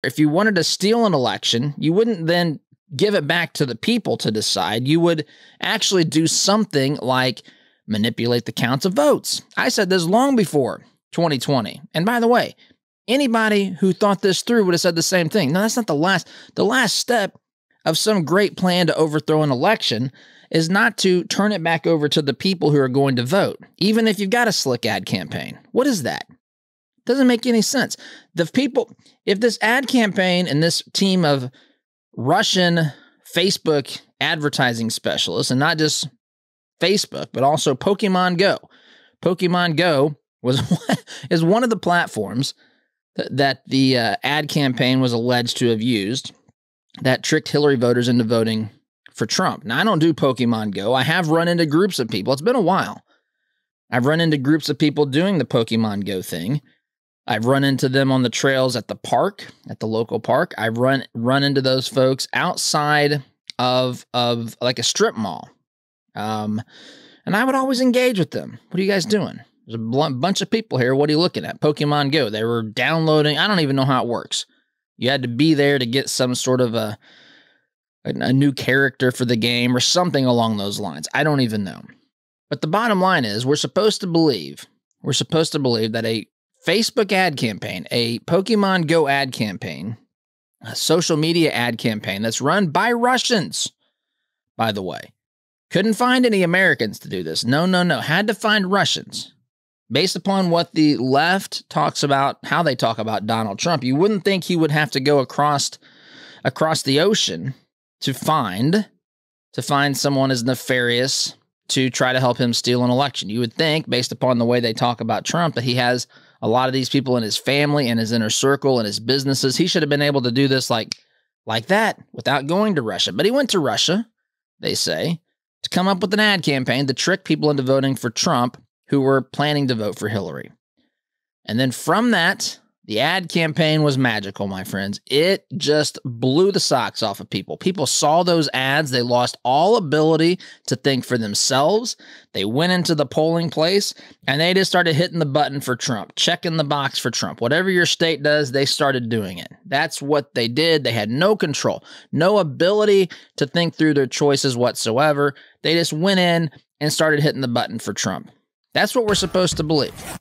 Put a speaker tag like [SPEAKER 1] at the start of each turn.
[SPEAKER 1] If you wanted to steal an election, you wouldn't then give it back to the people to decide. You would actually do something like manipulate the counts of votes. I said this long before 2020. And by the way, anybody who thought this through would have said the same thing. No, that's not the last. The last step of some great plan to overthrow an election is not to turn it back over to the people who are going to vote, even if you've got a slick ad campaign. What is that? Doesn't make any sense. The people, if this ad campaign and this team of Russian Facebook advertising specialists, and not just Facebook, but also Pokemon Go. Pokemon Go is one of the platforms that the ad campaign was alleged to have used that tricked Hillary voters into voting for Trump. Now, I don't do Pokemon Go. I have run into groups of people. It's been a while. I've run into groups of people doing the Pokemon Go thing. I've run into them on the trails at the park, at the local park. I've run into those folks outside of like a strip mall. And I would always engage with them. What are you guys doing? There's a bunch of people here. What are you looking at? Pokemon Go. They were downloading. I don't even know how it works. You had to be there to get some sort of a new character for the game or something along those lines. I don't even know. But the bottom line is we're supposed to believe that a Facebook ad campaign, a Pokemon Go ad campaign, a social media ad campaign that's run by Russians, by the way. Couldn't find any Americans to do this. No. Had to find Russians. Based upon what the left talks about, how they talk about Donald Trump, you wouldn't think he would have to go across the ocean to find someone as nefarious to try to help him steal an election. You would think, based upon the way they talk about Trump, that he has a lot of these people in his family and his inner circle and his businesses. He should have been able to do this like that without going to Russia. But he went to Russia, they say, to come up with an ad campaign to trick people into voting for Trump who were planning to vote for Hillary. And then from that, the ad campaign was magical, my friends. It just blew the socks off of people. People saw those ads. They lost all ability to think for themselves. They went into the polling place and they just started hitting the button for Trump, checking the box for Trump. Whatever your state does, they started doing it. That's what they did. They had no control, no ability to think through their choices whatsoever. They just went in and started hitting the button for Trump. That's what we're supposed to believe.